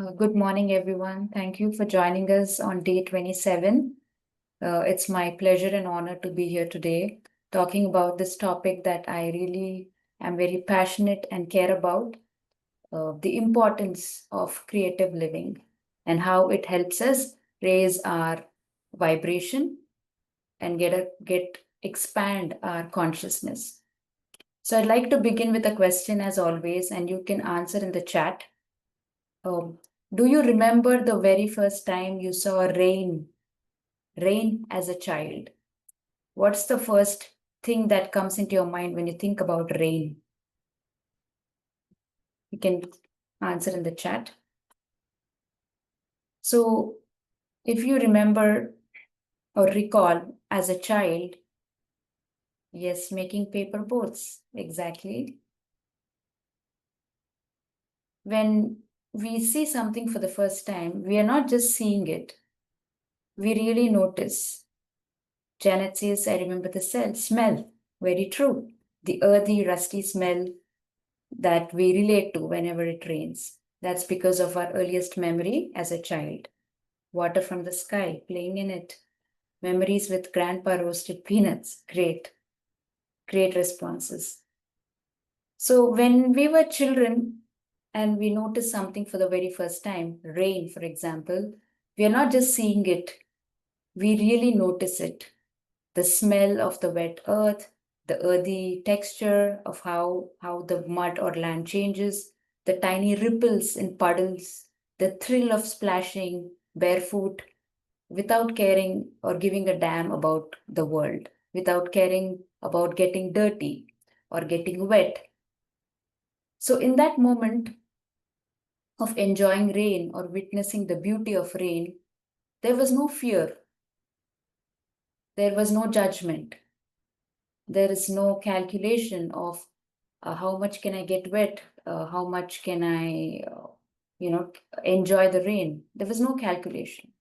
Good morning, everyone. Thank you for joining us on day 27. It's my pleasure and honor to be here today talking about this topic that I really am very passionate and care about, the importance of creative living and how it helps us raise our vibration and expand our consciousness. So I'd like to begin with a question as always, and you can answer in the chat. Um, do you remember the very first time you saw rain as a child? What's the first thing that comes into your mind when you think about rain? You can answer in the chat. So if you remember or recall as a child, yes, making paper boats, exactly. When we see something for the first time, we are not just seeing it, we really notice. Janet says, I remember the smell. Very true. The earthy, rusty smell that we relate to whenever it rains. That's because of our earliest memory as a child. Water from the sky, playing in it. Memories with grandpa roasted peanuts. Great. Great responses. So when we were children and we notice something for the very first time, rain, for example, we are not just seeing it, we really notice it. The smell of the wet earth, the earthy texture of how the mud or land changes, the tiny ripples in puddles, the thrill of splashing barefoot without caring or giving a damn about the world, without caring about getting dirty or getting wet. So, in that moment of enjoying rain or witnessing the beauty of rain, there was no fear, there was no judgment, there is no calculation of how much can I get wet, how much can I, enjoy the rain. There was no calculation,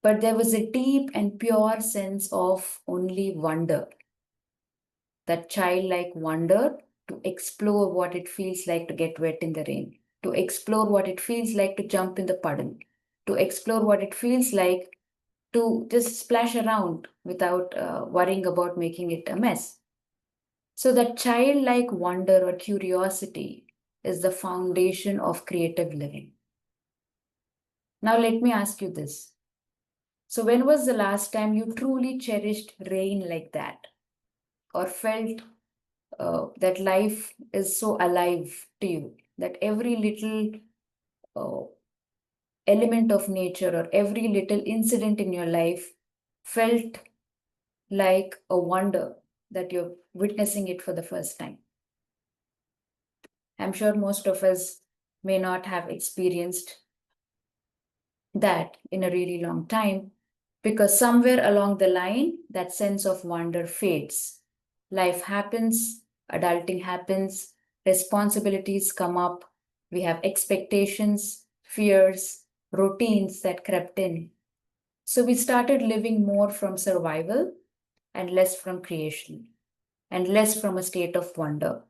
but there was a deep and pure sense of only wonder, that childlike wonder to explore what it feels like to get wet in the rain, to explore what it feels like to jump in the puddle, to explore what it feels like to just splash around without worrying about making it a mess. So, that childlike wonder or curiosity is the foundation of creative living. Now, let me ask you this. So, when was the last time you truly cherished rain like that, or felt that life is so alive to you, that every little uh, element of nature or every little incident in your life felt like a wonder that you're witnessing it for the first time? I'm sure most of us may not have experienced that in a really long time, because somewhere along the line, that sense of wonder fades. Life happens, adulting happens, responsibilities come up, we have expectations, fears, routines that crept in. So we started living more from survival and less from creation, and less from a state of wonder.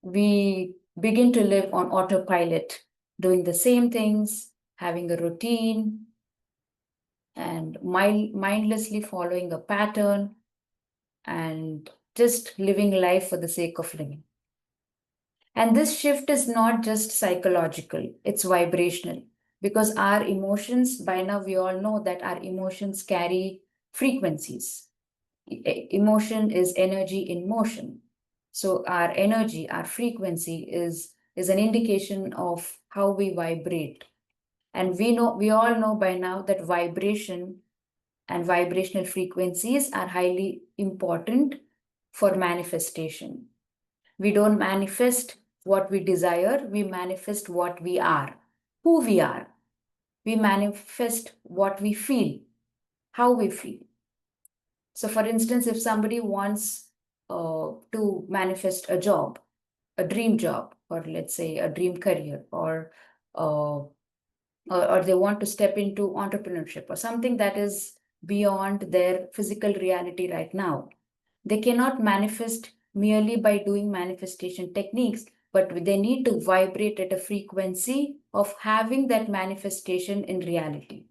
We begin to live on autopilot, doing the same things, having a routine, and mindlessly following a pattern, and just living life for the sake of living. And this shift is not just psychological, it's vibrational, because our emotions, by now we all know that our emotions carry frequencies. Emotion is energy in motion. So our energy, our frequency is an indication of how we vibrate. And we all know by now that vibration and vibrational frequencies are highly important for manifestation. We don't manifest what we desire, we manifest what we are, who we are. We manifest what we feel, how we feel. So, for instance, if somebody wants to manifest a job, a dream job, or let's say a dream career, or they want to step into entrepreneurship or something that is beyond their physical reality right now, they cannot manifest merely by doing manifestation techniques, but they need to vibrate at a frequency of having that manifestation in reality.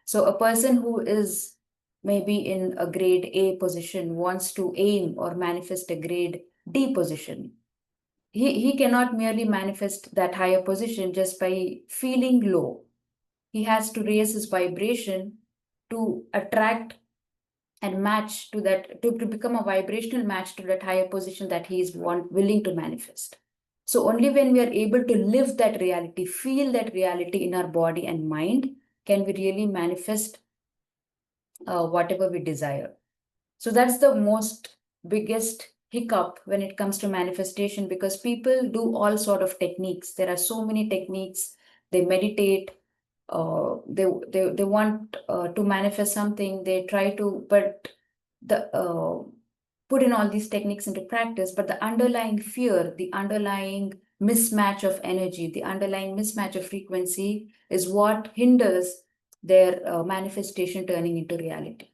So a person who is maybe in a grade A position wants to aim or manifest a grade D position. He cannot merely manifest that higher position just by feeling low. He has to raise his vibration to attract and match to that, to become a vibrational match to that higher position that he is willing to manifest. So only when we are able to live that reality, feel that reality in our body and mind, can we really manifest whatever we desire. So that's the most biggest hiccup when it comes to manifestation, because people do all sort of techniques. There are so many techniques. They meditate. They want to manifest something. They try to, but the put in all these techniques into practice. But the underlying fear, the underlying mismatch of energy, the underlying mismatch of frequency is what hinders their manifestation turning into reality.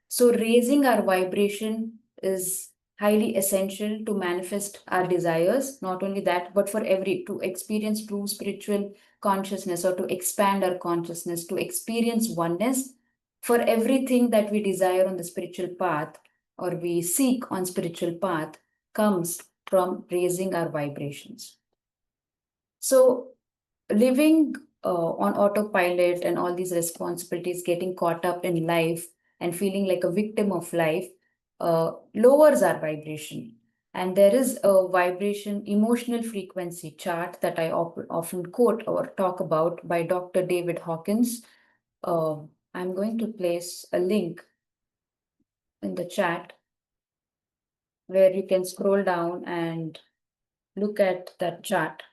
So raising our vibration is highly essential to manifest our desires. Not only that, but to experience true spiritual consciousness, or to expand our consciousness, to experience oneness. For everything that we desire on the spiritual path, or we seek on spiritual path, comes from raising our vibrations. So living on autopilot and all these responsibilities, getting caught up in life and feeling like a victim of life, lowers our vibration. And there is a vibration emotional frequency chart that I often quote or talk about by Dr. David Hawkins. I'm going to place a link in the chat where you can scroll down and look at that chart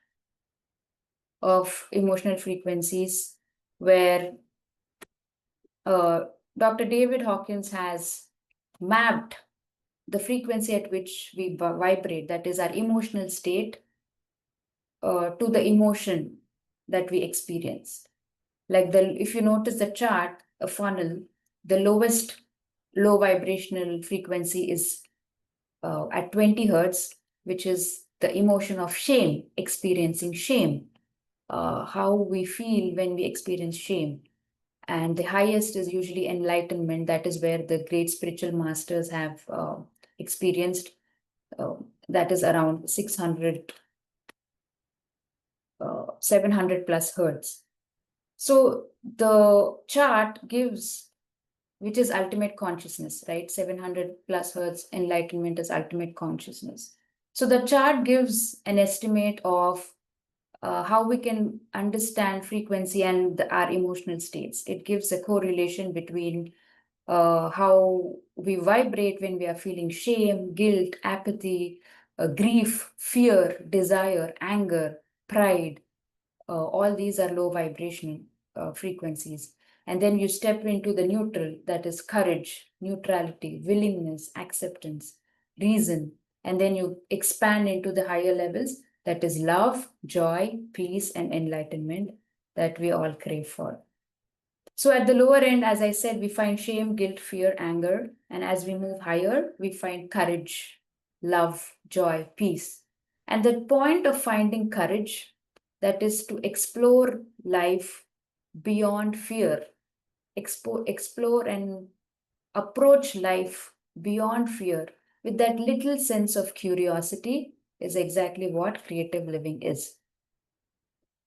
of emotional frequencies, where Dr. David Hawkins has mapped the frequency at which we vibrate, that is our emotional state, to the emotion that we experience. Like if you notice the chart, a funnel, the lowest low vibrational frequency is at 20 hertz, which is the emotion of shame, experiencing shame, how we feel when we experience shame. And the highest is usually enlightenment. That is where the great spiritual masters have experienced. That is around 700 plus hertz. So the chart gives, which is ultimate consciousness, right? 700 plus hertz enlightenment is ultimate consciousness. So the chart gives an estimate of how we can understand frequency and our emotional states. It gives a correlation between how we vibrate when we are feeling shame, guilt, apathy, grief, fear, desire, anger, pride. All these are low vibration frequencies. And then you step into the neutral, that is courage, neutrality, willingness, acceptance, reason. And then you expand into the higher levels, that is love, joy, peace, and enlightenment that we all crave for. So at the lower end, as I said, we find shame, guilt, fear, anger. And as we move higher, we find courage, love, joy, peace. And the point of finding courage, that is to explore life beyond fear, explore and approach life beyond fear with that little sense of curiosity, is exactly what creative living is.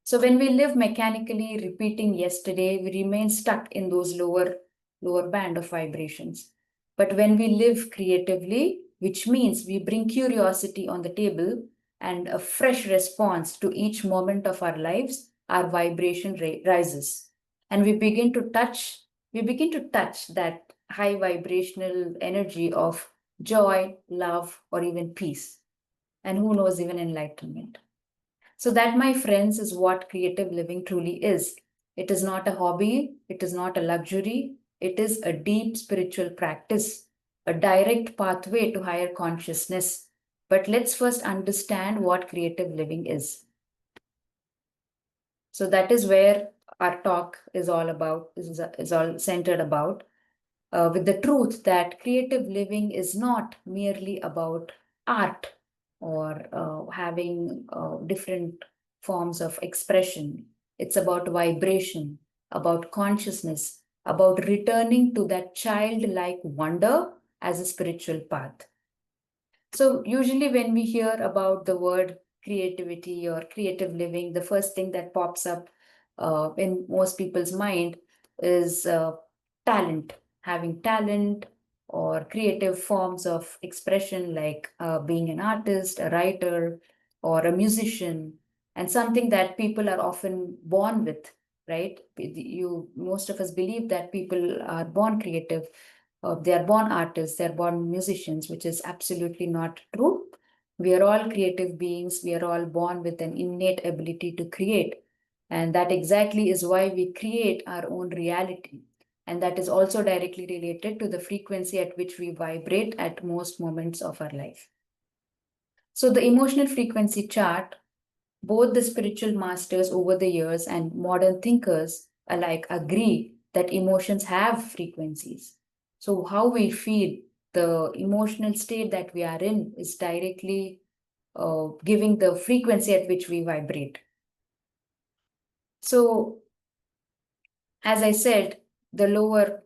So when we live mechanically, repeating yesterday, we remain stuck in those lower band of vibrations. But when we live creatively, which means we bring curiosity on the table and a fresh response to each moment of our lives, our vibration rises. And we begin to touch that high vibrational energy of joy, love, or even peace. And who knows, even enlightenment. So that, my friends, is what creative living truly is. It is not a hobby. It is not a luxury. It is a deep spiritual practice, a direct pathway to higher consciousness. But let's first understand what creative living is. So that is where our talk is all about, is all centered about, with the truth that creative living is not merely about art or having different forms of expression. It's about vibration, about consciousness, about returning to that childlike wonder as a spiritual path. So, usually, when we hear about the word creativity or creative living, the first thing that pops up in most people's mind is talent, having talent or creative forms of expression, like being an artist, a writer, or a musician, and something that people are often born with, right? Most of us believe that people are born creative, they are born artists, they are born musicians, which is absolutely not true. We are all creative beings. We are all born with an innate ability to create. And that exactly is why we create our own reality. And that is also directly related to the frequency at which we vibrate at most moments of our life. So, the emotional frequency chart, both the spiritual masters over the years and modern thinkers alike agree that emotions have frequencies. So, how we feel, the emotional state that we are in, is directly giving the frequency at which we vibrate. So, as I said, the lower,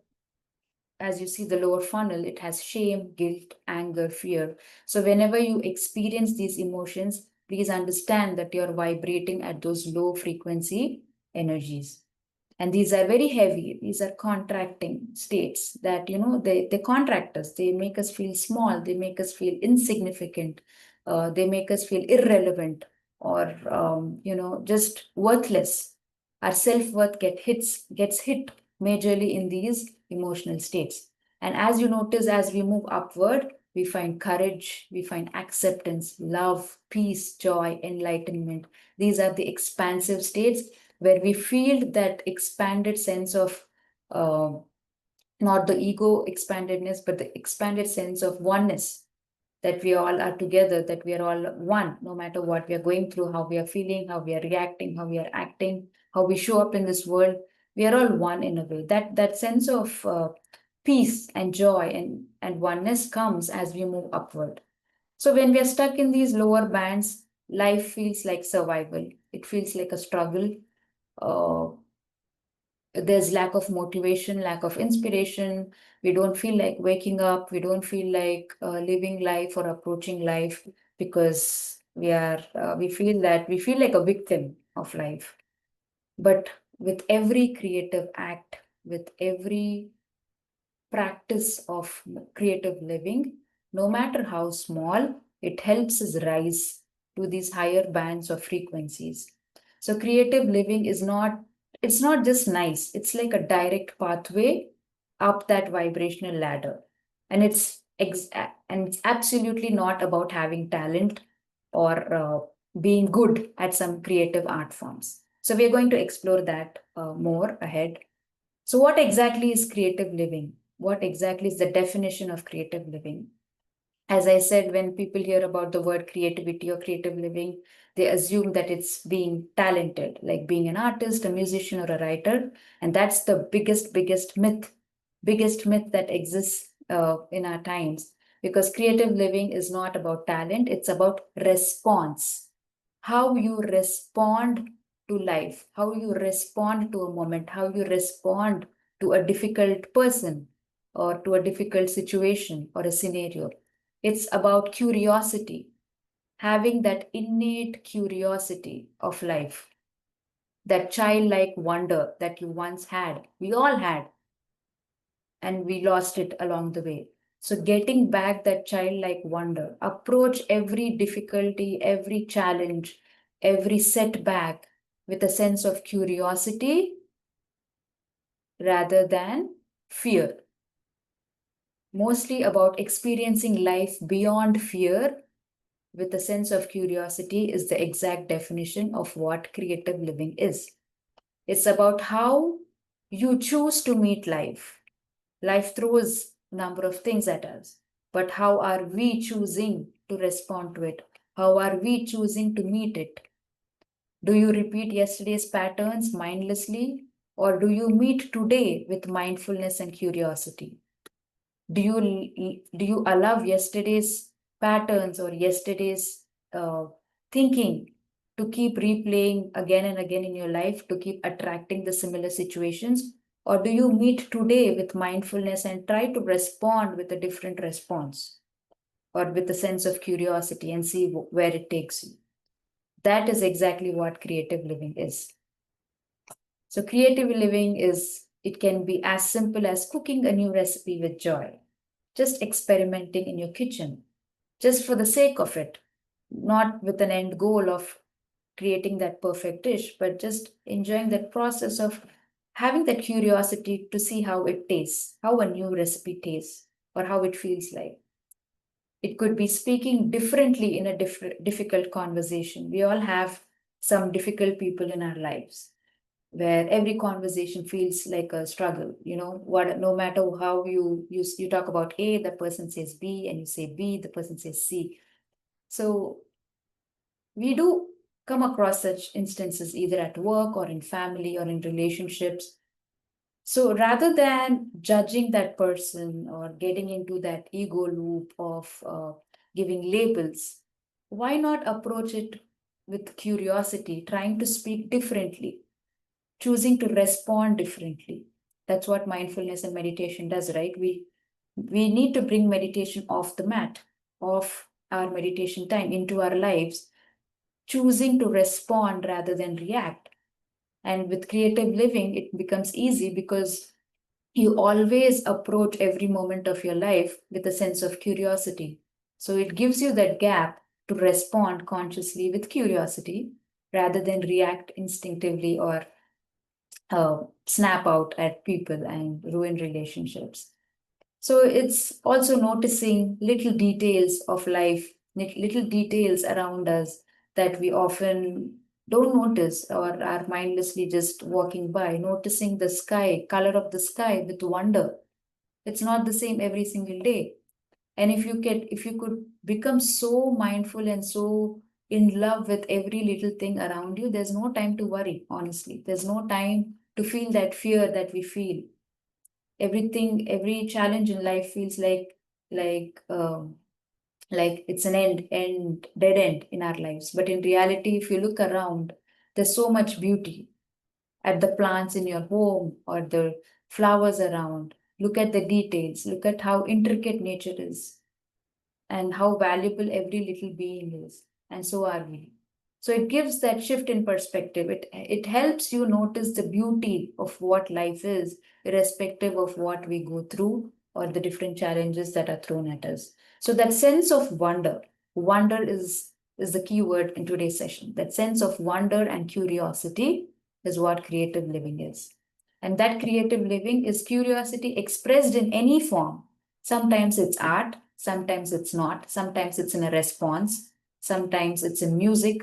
as you see, the lower funnel, it has shame, guilt, anger, fear. So, whenever you experience these emotions, please understand that you're vibrating at those low frequency energies. And these are very heavy. These are contracting states that, they contract us. They make us feel small. They make us feel insignificant. They make us feel irrelevant or, just worthless. Our self-worth gets hit majorly in these emotional states. And as you notice, as we move upward, we find courage, we find acceptance, love, peace, joy, enlightenment. These are the expansive states where we feel that expanded sense of not the ego expandedness, but the expanded sense of oneness, that we all are together, that we are all one, no matter what we are going through, how we are feeling, how we are reacting, how we are acting, how we show up in this world. We are all one in a way. That sense of peace and joy and oneness comes as we move upward. So when we are stuck in these lower bands, life feels like survival. It feels like a struggle. Uh, there's lack of motivation, lack of inspiration. We don't feel like waking up. We don't feel like living life or approaching life because we feel like a victim of life. But with every creative act, with every practice of creative living, no matter how small, it helps us rise to these higher bands of frequencies. So creative living it's not just nice, it's like a direct pathway up that vibrational ladder. And it's absolutely not about having talent or being good at some creative art forms. So we're going to explore that more ahead. So, what exactly is creative living? What exactly is the definition of creative living? As I said, when people hear about the word creativity or creative living, they assume that it's being talented, like being an artist, a musician, or a writer. And that's the biggest myth that exists in our times. Because creative living is not about talent, it's about response. How you respond to life, how you respond to a moment, how you respond to a difficult person or to a difficult situation or a scenario. It's about curiosity, having that innate curiosity of life, that childlike wonder that you once had. We all had, and we lost it along the way. So, getting back that childlike wonder, approach every difficulty, every challenge, every setback with a sense of curiosity rather than fear. Mostly about experiencing life beyond fear with a sense of curiosity is the exact definition of what creative living is. It's about how you choose to meet life. Life throws a number of things at us, but how are we choosing to respond to it? How are we choosing to meet it? Do you repeat yesterday's patterns mindlessly, or do you meet today with mindfulness and curiosity? Do you allow yesterday's patterns or yesterday's thinking to keep replaying again and again in your life to keep attracting the similar situations? Or do you meet today with mindfulness and try to respond with a different response or with a sense of curiosity and see where it takes you? That is exactly what creative living is. So, creative living it can be as simple as cooking a new recipe with joy, just experimenting in your kitchen, just for the sake of it, not with an end goal of creating that perfect dish, but just enjoying that process of having that curiosity to see how it tastes, how a new recipe tastes, or how it feels like. It could be speaking differently in a difficult conversation. We all have some difficult people in our lives where every conversation feels like a struggle. What, no matter how you talk about A, the person says B, and you say B, the person says C. So we do come across such instances either at work or in family or in relationships. So rather than judging that person or getting into that ego loop of giving labels, why not approach it with curiosity, trying to speak differently, choosing to respond differently? That's what mindfulness and meditation does, right? We need to bring meditation off the mat, off our meditation time into our lives, choosing to respond rather than react. And with creative living, it becomes easy because you always approach every moment of your life with a sense of curiosity. So it gives you that gap to respond consciously with curiosity rather than react instinctively or snap out at people and ruin relationships. So it's also noticing little details of life, little details around us that we often don't notice or are mindlessly just walking by, noticing the sky, color of the sky with wonder. It's not the same every single day. And if you could become so mindful and so in love with every little thing around you, there's no time to worry, honestly. There's no time to feel that fear that we feel. Every challenge in life feels like like it's an dead end in our lives. But in reality, if you look around, there's so much beauty at the plants in your home or the flowers around. Look at the details, look at how intricate nature is and how valuable every little being is, and so are we. So it gives that shift in perspective. It helps you notice the beauty of what life is, irrespective of what we go through or the different challenges that are thrown at us. So that sense of wonder is the key word in today's session. That sense of wonder and curiosity is what creative living is. And that creative living is curiosity expressed in any form. Sometimes it's art, sometimes it's not, sometimes it's in a response, sometimes it's in music.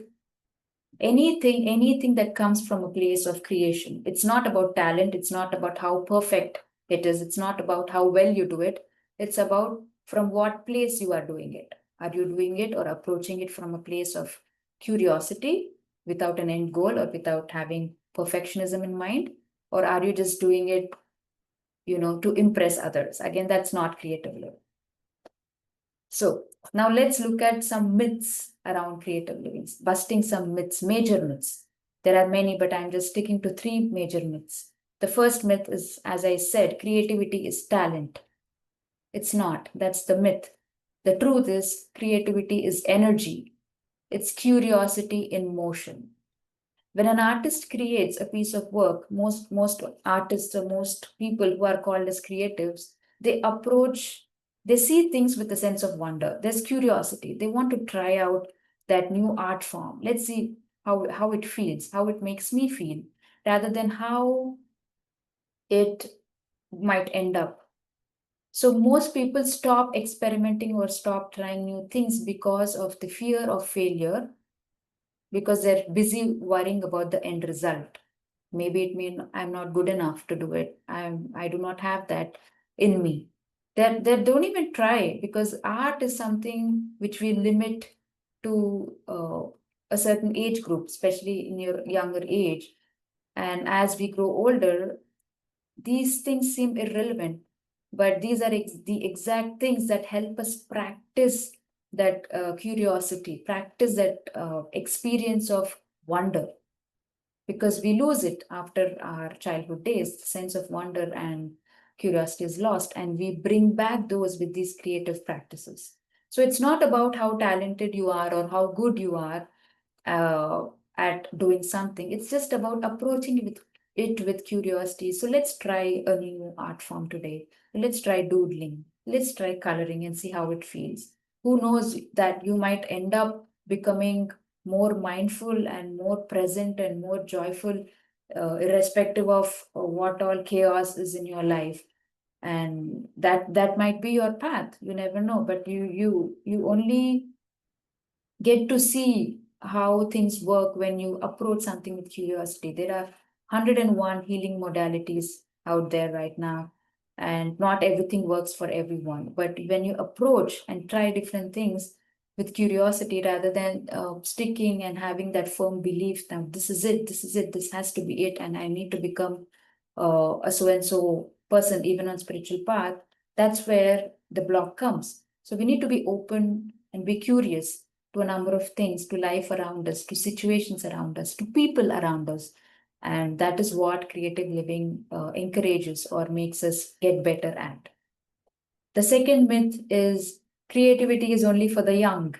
Anything that comes from a place of creation. It's not about talent, it's not about how perfect it is, it's not about how well you do it. It's about from what place you are doing it. Are you doing it or approaching it from a place of curiosity without an end goal or without having perfectionism in mind? Or are you just doing it, to impress others? Again, that's not creative living. So now let's look at some myths around creative living, busting some myths, major myths. There are many, but I'm just sticking to three major myths. The first myth is, as I said, creativity is talent. It's not. That's the myth. The truth is, creativity is energy. It's curiosity in motion. When an artist creates a piece of work, most artists or most people who are called as creatives, they see things with a sense of wonder. There's curiosity. They want to try out that new art form. Let's see how it feels, how it makes me feel, rather than how it might end up. So most people stop experimenting or stop trying new things because of the fear of failure, because they're busy worrying about the end result. Maybe it means I'm not good enough to do it. I do not have that in me. They don't even try, because art is something which we limit to a certain age group, especially in your younger age. And as we grow older, these things seem irrelevant, but these are the exact things that help us practice that curiosity, practice that experience of wonder, because we lose it after our childhood days. The sense of wonder and curiosity is lost, and we bring back those with these creative practices. So it's not about how talented you are or how good you are uh, at doing something. It's just about approaching it with curiosity. So let's try a new art form today. Let's try doodling. Let's try coloring and see how it feels. Who knows that you might end up becoming more mindful and more present and more joyful, irrespective of what all chaos is in your life. And that might be your path. You never know, but you only get to see how things work when you approach something with curiosity. There are 101 healing modalities out there right now, and not everything works for everyone. But when you approach and try different things with curiosity, rather than sticking and having that firm belief that this has to be it, and I need to become a so and so person, even on spiritual path, that's where the block comes. So we need to be open and be curious to a number of things, to life around us, to situations around us, to people around us. And that is what creative living encourages or makes us get better at. The second myth is creativity is only for the young.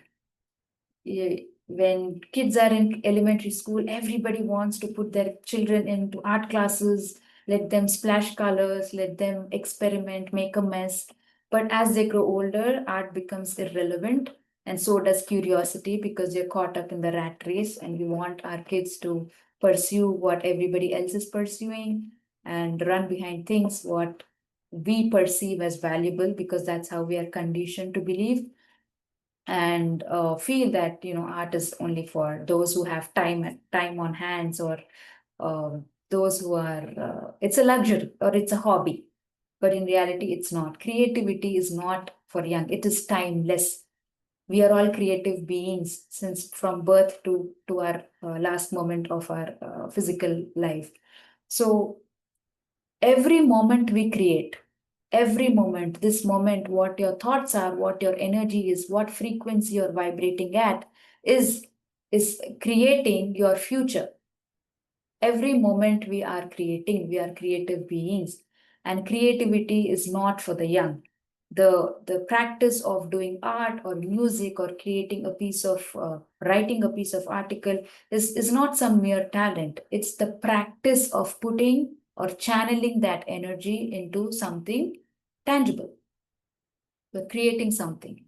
When kids are in elementary school, everybody wants to put their children into art classes, let them splash colors, let them experiment, make a mess. But as they grow older, art becomes irrelevant, and so does curiosity, because you're caught up in the rat race, and we want our kids to pursue what everybody else is pursuing and run behind things what we perceive as valuable, because that's how we are conditioned to believe, and feel that art is only for those who have time on hands, or those who are it's a luxury or it's a hobby. But in reality, it's not. Creativity is not for young. It is timeless. We are all creative beings since from birth to our last moment of our physical life. So every moment we create, every moment, this moment, what your thoughts are, what your energy is, what frequency you're vibrating at, is is creating your future. Every moment we are creating, we are creative beings, and creativity is not for the young. The practice of doing art or music or creating a piece of writing a piece of article is not some mere talent. It's the practice of putting or channeling that energy into something tangible. We're creating something,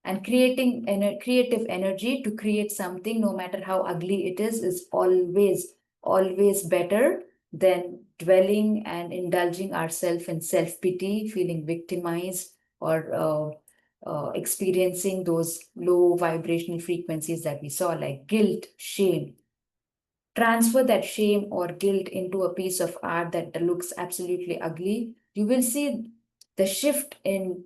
and creating creative energy to create something, no matter how ugly it is always better than dwelling and indulging ourselves in self-pity, feeling victimized, or experiencing those low vibrational frequencies that we saw, like guilt, shame. Transfer that shame or guilt into a piece of art that looks absolutely ugly. You will see the shift in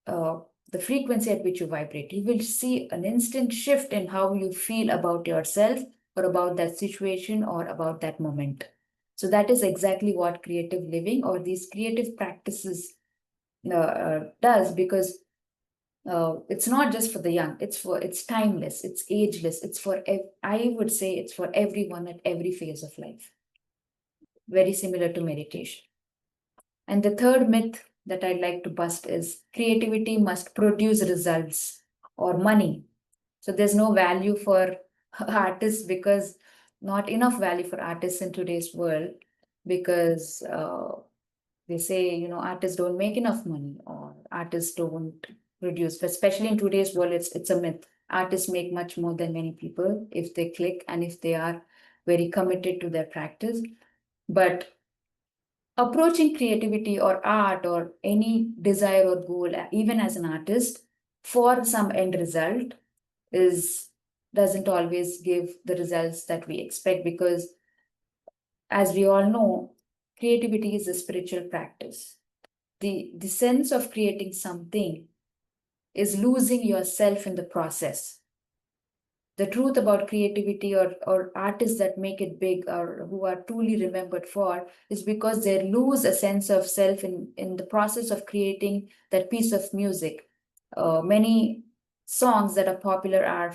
uh, the frequency at which you vibrate. You will see an instant shift in how you feel about yourself, or about that situation, or about that moment. So that is exactly what creative living or these creative practices does, because it's not just for the young. It's timeless. It's ageless. It's for I would say it's for everyone at every phase of life. Very similar to meditation. And the third myth that I'd like to bust is creativity must produce results or money. So there's no value for artists, because not enough value for artists in today's world, because they say, artists don't make enough money, or artists don't produce. But especially in today's world, it's a myth. Artists make much more than many people if they click and if they are very committed to their practice. But approaching creativity or art or any desire or goal, even as an artist, for some end result is doesn't always give the results that we expect, because as we all know, creativity is a spiritual practice. The sense of creating something is losing yourself in the process. The truth about creativity or artists that make it big, or who are truly remembered for, is because they lose a sense of self in the process of creating that piece of music. Many songs that are popular are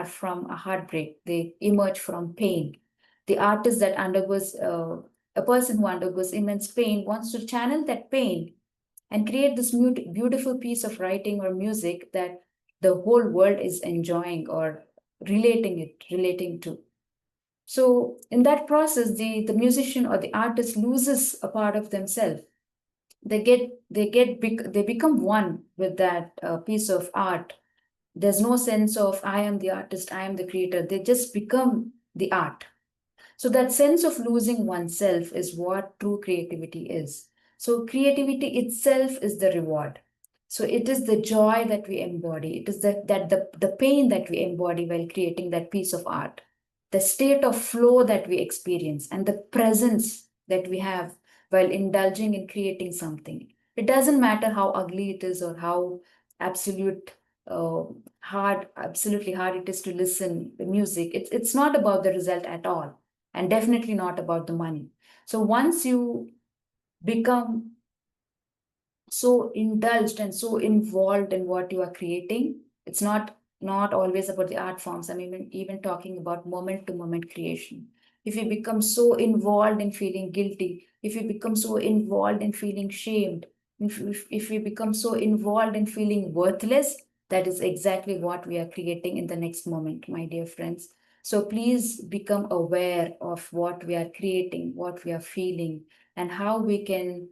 from a heartbreak. They emerge from pain. The artist that undergoes, a person who undergoes immense pain wants to channel that pain and create this beautiful piece of writing or music that the whole world is enjoying or relating to. So in that process, the musician or the artist loses a part of themselves. They become one with that piece of art. There's no sense of I am the artist, I am the creator. They just become the art. So that sense of losing oneself is what true creativity is. So creativity itself is the reward. So it is the joy that we embody. It is the pain that we embody while creating that piece of art, the state of flow that we experience, and the presence that we have while indulging in creating something. It doesn't matter how ugly it is or how absolute uh, absolutely hard it is to listen the music. It's not about the result at all, and definitely not about the money. So once you become so indulged and so involved in what you are creating, it's not always about the art forms. I'm even talking about moment to moment creation. If you become so involved in feeling guilty, if you become so involved in feeling shamed, if you become so involved in feeling worthless, that is exactly what we are creating in the next moment, my dear friends. So please become aware of what we are creating, what we are feeling, and how we can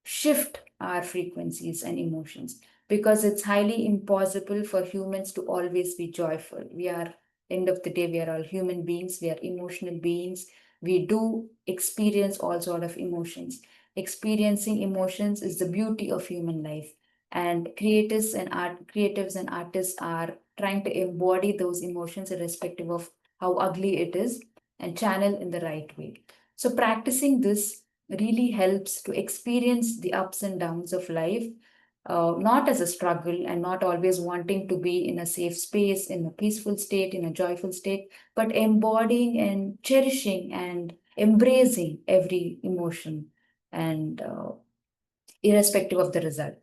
shift our frequencies and emotions, because it's highly impossible for humans to always be joyful. We are, end of the day, we are all human beings, we are emotional beings. We do experience all sort of emotions. Experiencing emotions is the beauty of human life, and creatives and artists are trying to embody those emotions irrespective of how ugly it is, and channel in the right way. So practicing this really helps to experience the ups and downs of life, not as a struggle and not always wanting to be in a safe space, in a peaceful state, in a joyful state, but embodying and cherishing and embracing every emotion, and irrespective of the result.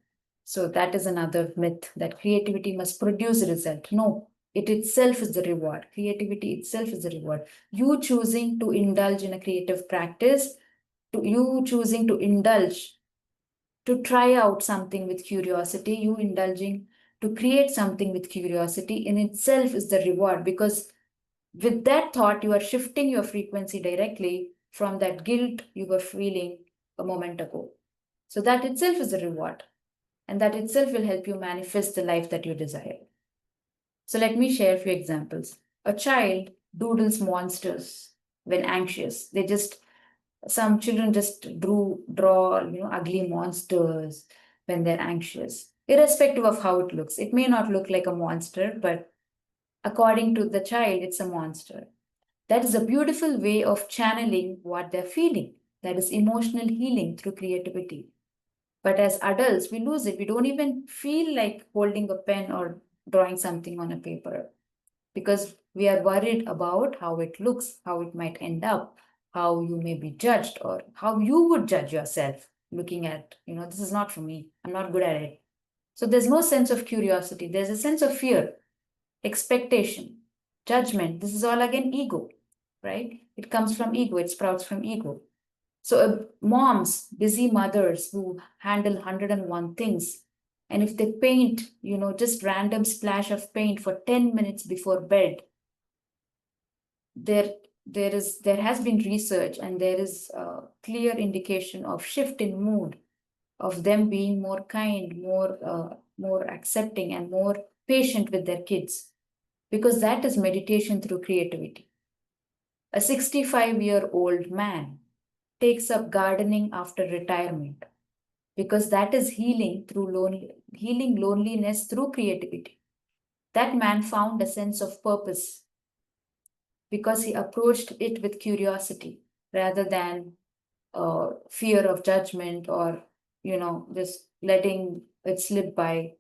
So that is another myth, that creativity must produce a result. No, it itself is the reward. Creativity itself is the reward. You choosing to indulge in a creative practice, to you choosing to indulge, to try out something with curiosity, you indulging to create something with curiosity in itself is the reward, because with that thought, you are shifting your frequency directly from that guilt you were feeling a moment ago. So that itself is a reward, and that itself will help you manifest the life that you desire. So let me share a few examples. A child doodles monsters when anxious. Some children just draw ugly monsters when they're anxious, irrespective of how it looks. It may not look like a monster, but according to the child, it's a monster. That is a beautiful way of channeling what they're feeling. That is emotional healing through creativity. But as adults, we lose it. We don't even feel like holding a pen or drawing something on a paper, because we are worried about how it looks, how it might end up, how you may be judged, or how you would judge yourself looking at, this is not for me, I'm not good at it. So there's no sense of curiosity, there's a sense of fear, expectation, judgment. This is all again ego, right? It comes from ego, it sprouts from ego. So moms, busy mothers who handle 101 things, and if they paint, just random splash of paint for 10 minutes before bed, there there has been research, and there is a clear indication of shift in mood, of them being more kind, more accepting, and more patient with their kids, because that is meditation through creativity. A 65-year-old man takes up gardening after retirement, because that is healing loneliness through creativity. That man found a sense of purpose because he approached it with curiosity rather than fear of judgment, or just letting it slip by.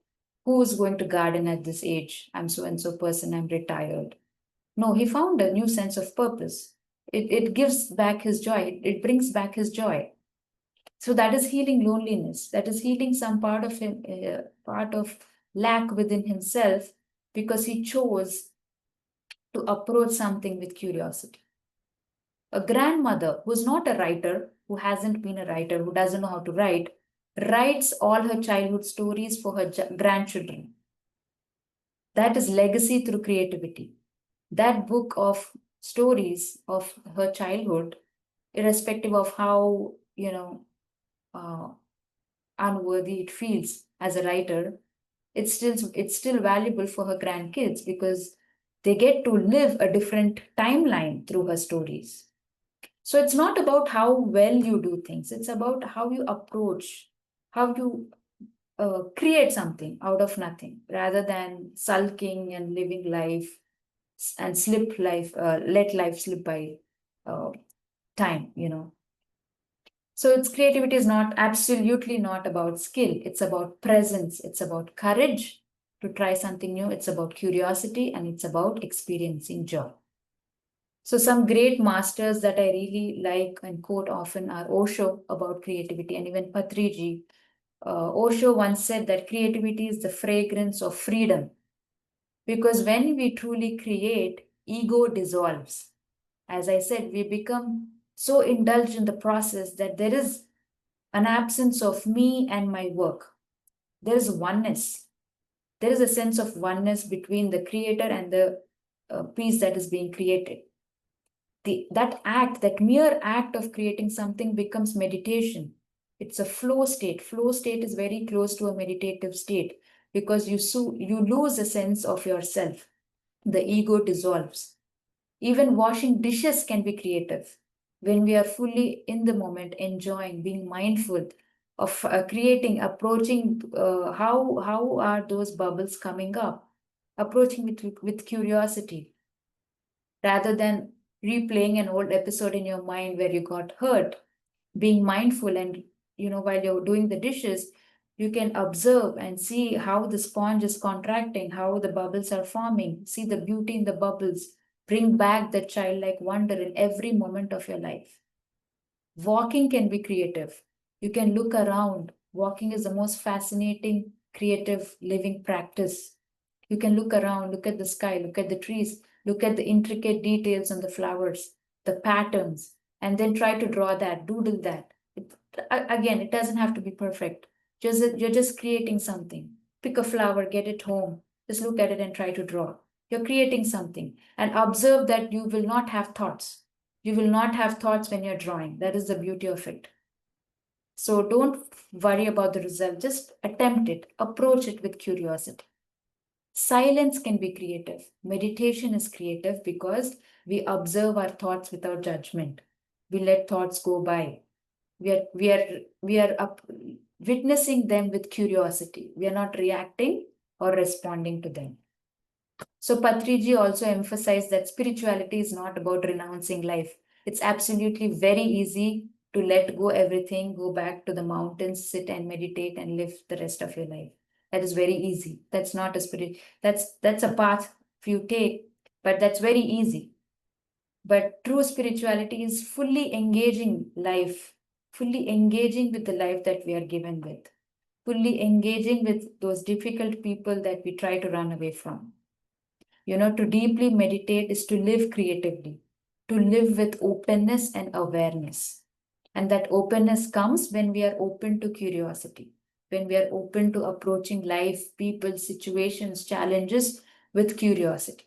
Who's going to garden at this age? I'm so and so person, I'm retired. No, he found a new sense of purpose. It gives back his joy, it brings back his joy. So that is healing loneliness. That is healing some part of him, part of lack within himself because he chose to approach something with curiosity. A grandmother who's not a writer, who hasn't been a writer, who doesn't know how to write, writes all her childhood stories for her grandchildren. That is legacy through creativity. That book of stories of her childhood, irrespective of how, uh, unworthy it feels as a writer, it's still valuable for her grandkids because they get to live a different timeline through her stories. So it's not about how well you do things, it's about how you approach, how you create something out of nothing rather than sulking and living life and let life slip by uh, time. So its creativity is not absolutely not about skill. It's about presence. It's about courage to try something new. It's about curiosity and it's about experiencing joy. So some great masters that I really like and quote often are Osho about creativity and even Patriji. Osho once said that creativity is the fragrance of freedom because when we truly create, ego dissolves. As I said, we become so indulged in the process that there is an absence of me and my work. There is oneness. There is a sense of oneness between the creator and the piece that is being created. That mere act of creating something becomes meditation. It's a flow state. Flow state is very close to a meditative state because you lose a sense of yourself. The ego dissolves. Even washing dishes can be creative when we are fully in the moment, enjoying, being mindful of creating, approaching. How are those bubbles coming up? Approaching it with curiosity rather than replaying an old episode in your mind where you got hurt. Being mindful and while you're doing the dishes, you can observe and see how the sponge is contracting, how the bubbles are forming, see the beauty in the bubbles, bring back the childlike wonder in every moment of your life. Walking can be creative. You can look around. Walking is the most fascinating creative living practice. You can look around, look at the sky, look at the trees, look at the intricate details on the flowers, the patterns, and then try to draw that, doodle that. Again, it doesn't have to be perfect. You're just creating something. Pick a flower, get it home. Just look at it and try to draw. You're creating something and observe that you will not have thoughts. You will not have thoughts when you're drawing. That is the beauty of it. So don't worry about the result. Just attempt it. Approach it with curiosity. Silence can be creative. Meditation is creative because we observe our thoughts without judgment. We let thoughts go by. We are witnessing them with curiosity. We are not reacting or responding to them. So Patriji also emphasized that spirituality is not about renouncing life. It's absolutely very easy to let go everything, go back to the mountains, sit and meditate and live the rest of your life. That is very easy. That's not a spirit. That's a path you take, but that's very easy. But true spirituality is fully engaging life, fully engaging with the life that we are given with, fully engaging with those difficult people that we try to run away from. To deeply meditate is to live creatively, to live with openness and awareness. And that openness comes when we are open to curiosity, when we are open to approaching life, people, situations, challenges with curiosity.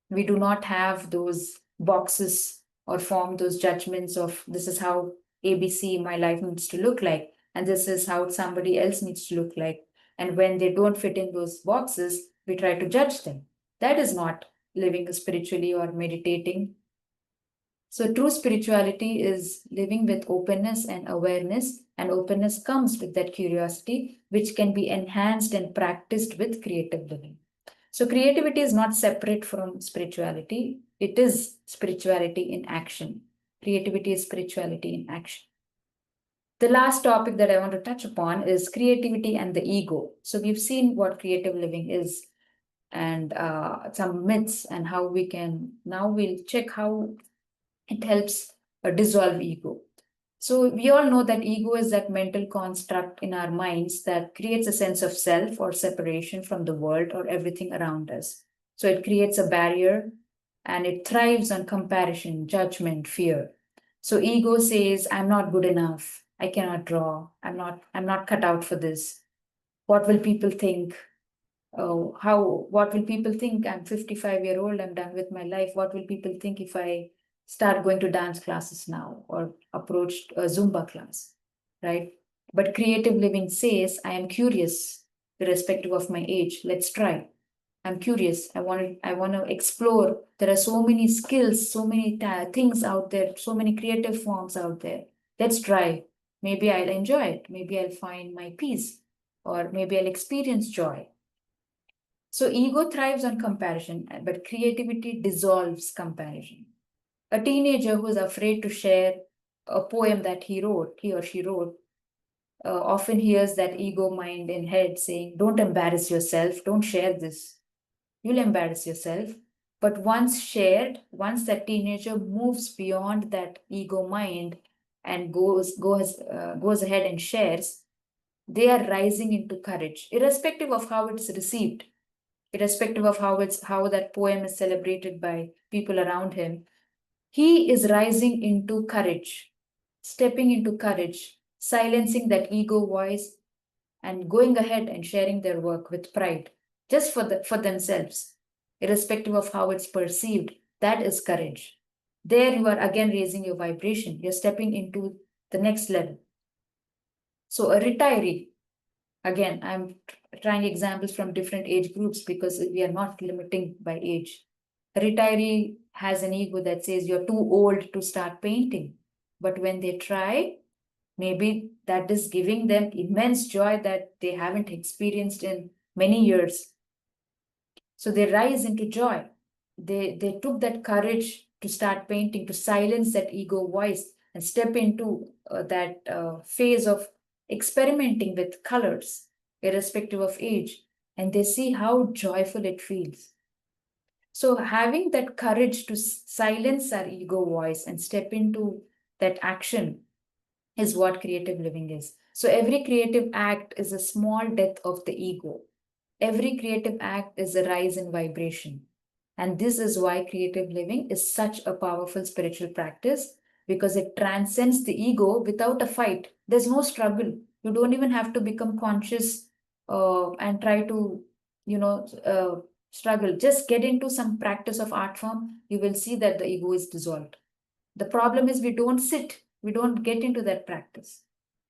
We do not have those boxes or form those judgments of this is how ABC my life needs to look like, and this is how somebody else needs to look like. And when they don't fit in those boxes, we try to judge them. That is not living spiritually or meditating. So, true spirituality is living with openness and awareness, and openness comes with that curiosity, which can be enhanced and practiced with creative living. So, creativity is not separate from spirituality, it is spirituality in action. Creativity is spirituality in action. The last topic that I want to touch upon is creativity and the ego. So, we've seen what creative living is and some myths and how now we'll check how it helps dissolve ego. So we all know that ego is that mental construct in our minds that creates a sense of self or separation from the world or everything around us. So it creates a barrier and it thrives on comparison, judgment, fear. So ego says, I'm not good enough. I cannot draw. I'm not cut out for this. What will people think? Oh, what will people think? I'm 55-year-old, I'm done with my life. What will people think if I start going to dance classes now or approach a Zumba class, right? But creative living says, I am curious, irrespective of my age. Let's try. I'm curious. I want to explore. There are so many skills, so many things out there, so many creative forms out there. Let's try. Maybe I'll enjoy it. Maybe I'll find my peace, or maybe I'll experience joy. So ego thrives on comparison, but creativity dissolves comparison. A teenager who is afraid to share a poem that he or she wrote, often hears that ego mind in head saying, don't embarrass yourself, don't share this. You'll embarrass yourself. But once shared, once that teenager moves beyond that ego mind and goes ahead and shares, they are rising into courage, irrespective of how it's received, irrespective of how that poem is celebrated by people around him. He is rising into courage, stepping into courage, silencing that ego voice and going ahead and sharing their work with pride, just for themselves, irrespective of how it's perceived. That is courage. There you are again raising your vibration. You're stepping into the next level. So a retiree, again, I'm trying examples from different age groups because we are not limiting by age. A retiree has an ego that says you're too old to start painting. But when they try, maybe that is giving them immense joy that they haven't experienced in many years. So they rise into joy. They took that courage to start painting, to silence that ego voice and step into that phase of experimenting with colors, irrespective of age. And they see how joyful it feels. So having that courage to silence our ego voice and step into that action is what creative living is. So every creative act is a small death of the ego. Every creative act is a rise in vibration. And this is why creative living is such a powerful spiritual practice, because it transcends the ego without a fight. There's no struggle. You don't even have to become conscious and try to, struggle. Just get into some practice of art form. You will see that the ego is dissolved. The problem is we don't sit, we don't get into that practice.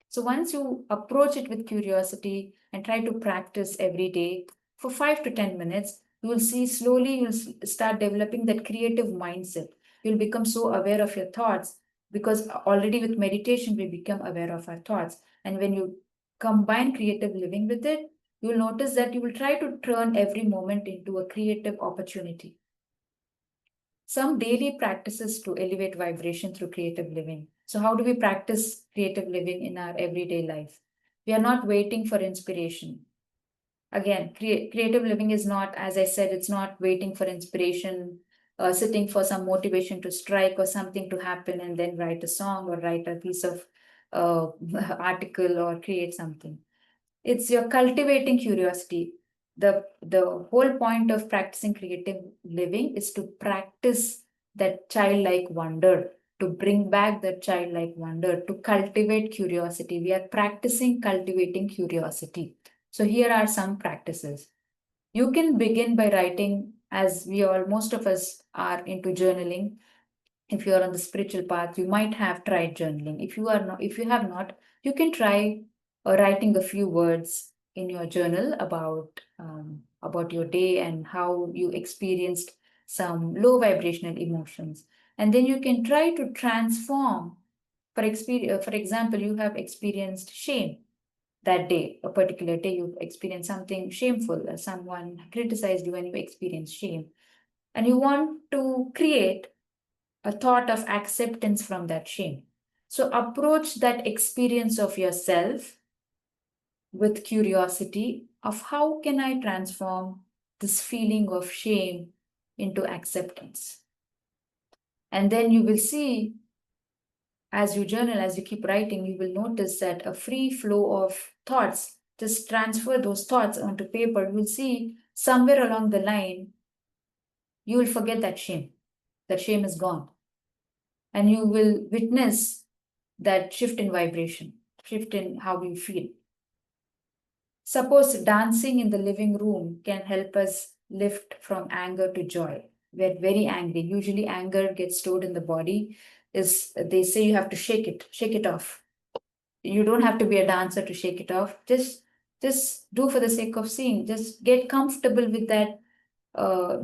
So once you approach it with curiosity and try to practice every day for 5 to 10 minutes, you will see slowly you'll start developing that creative mindset. You'll become so aware of your thoughts, because already with meditation, we become aware of our thoughts. And when you combine creative living with it, you'll notice that you will try to turn every moment into a creative opportunity. Some daily practices to elevate vibration through creative living. So, how do we practice creative living in our everyday life? We are not waiting for inspiration. Again, creative living is not, as I said, it's not waiting for inspiration, sitting for some motivation to strike or something to happen and then write a song or write a piece of article or create something. It's your cultivating curiosity. The whole point of practicing creative living is to practice that childlike wonder, to bring back that childlike wonder, to cultivate curiosity. We are practicing cultivating curiosity. So here are some practices. You can begin by writing, as most of us are into journaling. If you are on the spiritual path, you might have tried journaling. If you have not, you can try writing a few words in your journal about your day and how you experienced some low vibrational emotions. And then you can try to transform. For example, you have experienced shame that day, a particular day, you've experienced something shameful, someone criticized you and you experienced shame. And you want to create a thought of acceptance from that shame. So approach that experience of yourself with curiosity of how can I transform this feeling of shame into acceptance. And then you will see as you journal, as you keep writing, you will notice that a free flow of thoughts, just transfer those thoughts onto paper. You'll see somewhere along the line, you will forget that shame. That shame is gone. And you will witness that shift in vibration, shift in how you feel. Suppose dancing in the living room can help us lift from anger to joy. We're very angry. Usually anger gets stored in the body. They say you have to shake it off. You don't have to be a dancer to shake it off. Just do for the sake of seeing. Just get comfortable with that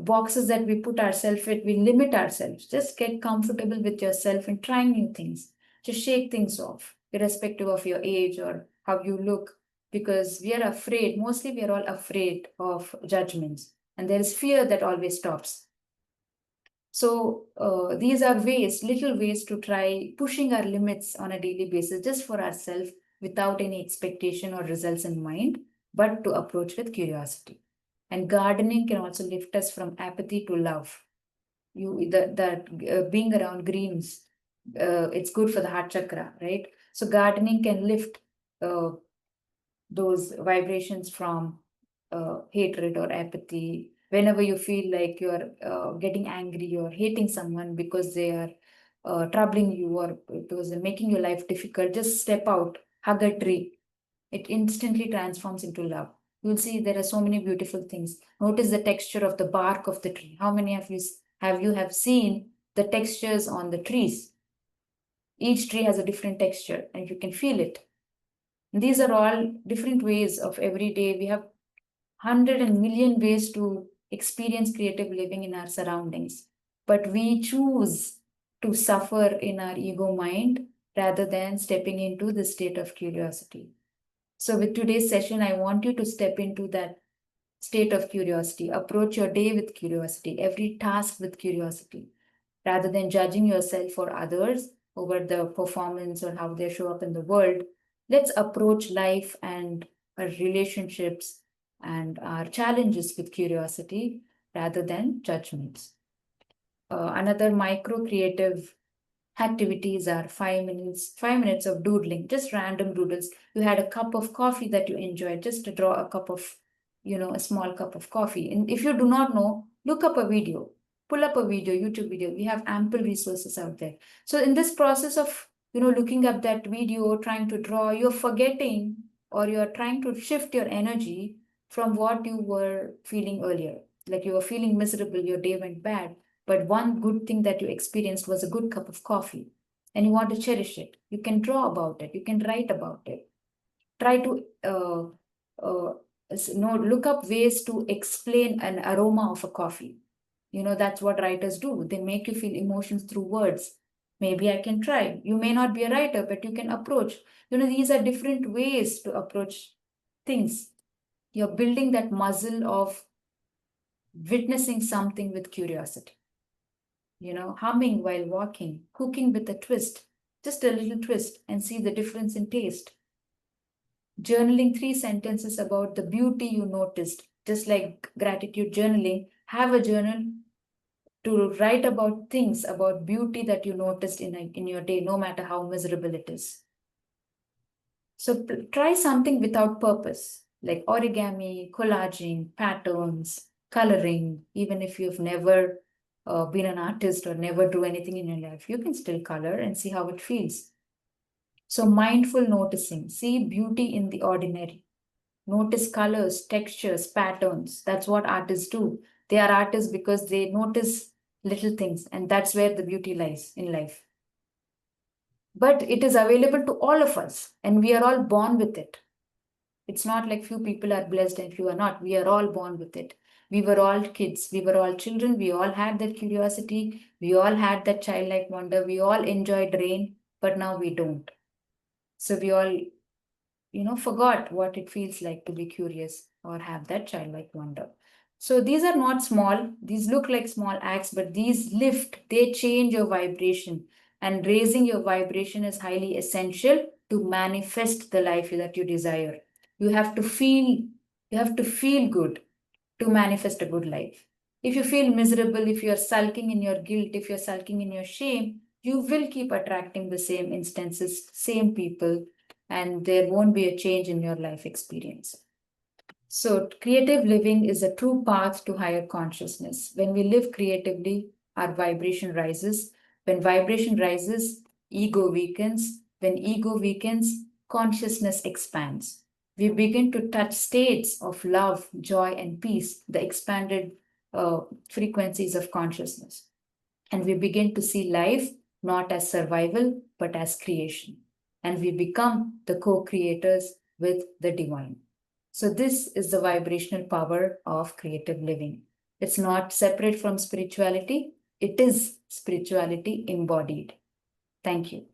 boxes that we put ourselves with. We limit ourselves. Just get comfortable with yourself and trying new things. Just shake things off, irrespective of your age or how you look, because we are afraid. Mostly, we are all afraid of judgments, and there is fear that always stops. So these are ways, little ways to try pushing our limits on a daily basis, just for ourselves, without any expectation or results in mind, but to approach with curiosity. And gardening can also lift us from apathy to love. Being around greens, it's good for the heart chakra, right? So gardening can lift uh, those vibrations from hatred or apathy. Whenever you feel like you're getting angry or hating someone because they are troubling you, or because they're making your life difficult, just step out, hug a tree. It instantly transforms into love. You'll see there are so many beautiful things. Notice the texture of the bark of the tree. How many of you have seen the textures on the trees? Each tree has a different texture, and you can feel it. These are all different ways of every day. We have 100 million ways to experience creative living in our surroundings. But we choose to suffer in our ego mind rather than stepping into the state of curiosity. So, with today's session, I want you to step into that state of curiosity. Approach your day with curiosity, every task with curiosity, rather than judging yourself or others over the performance or how they show up in the world. Let's approach life and our relationships and our challenges with curiosity rather than judgments. Another micro creative activities are 5 minutes of doodling, just random doodles. You had a cup of coffee that you enjoyed, just to draw a cup of, a small cup of coffee. And if you do not know, look up a video, pull up a video, YouTube video. We have ample resources out there. So in this process of, looking up that video, trying to draw, you're forgetting, or you're trying to shift your energy from what you were feeling earlier. Like you were feeling miserable, your day went bad, but one good thing that you experienced was a good cup of coffee, and you want to cherish it. You can draw about it, you can write about it. Try to look up ways to explain an aroma of a coffee. That's what writers do. They make you feel emotions through words. Maybe I can try. You may not be a writer, but you can approach. These are different ways to approach things. You're building that muscle of witnessing something with curiosity. Humming while walking, cooking with a twist, just a little twist, and see the difference in taste. Journaling 3 sentences about the beauty you noticed, just like gratitude journaling. Have a journal to write about things, about beauty that you noticed in your day, no matter how miserable it is. So try something without purpose, like origami, collaging, patterns, coloring. Even if you've never been an artist or never do anything in your life, you can still color and see how it feels. So mindful noticing, see beauty in the ordinary. Notice colors, textures, patterns. That's what artists do. They are artists because they notice little things, and that's where the beauty lies in life. But it is available to all of us, and we are all born with it. It's not like few people are blessed and few are not. We are all born with it. We were all kids. We were all children. We all had that curiosity. We all had that childlike wonder. We all enjoyed rain, but now we don't. So we all, forgot what it feels like to be curious or have that childlike wonder. So these are not small. These look like small acts, but these lift, they change your vibration. And raising your vibration is highly essential to manifest the life that you desire. You have to feel good to manifest a good life. If you feel miserable, if you're sulking in your guilt, if you're sulking in your shame, you will keep attracting the same instances, same people, and there won't be a change in your life experience. So, creative living is a true path to higher consciousness. When we live creatively, our vibration rises. When vibration rises, ego weakens. When ego weakens, consciousness expands. We begin to touch states of love, joy, and peace, the expanded frequencies of consciousness. And we begin to see life not as survival, but as creation. And we become the co creators with the divine. So, this is the vibrational power of creative living. It's not separate from spirituality, it is spirituality embodied. Thank you.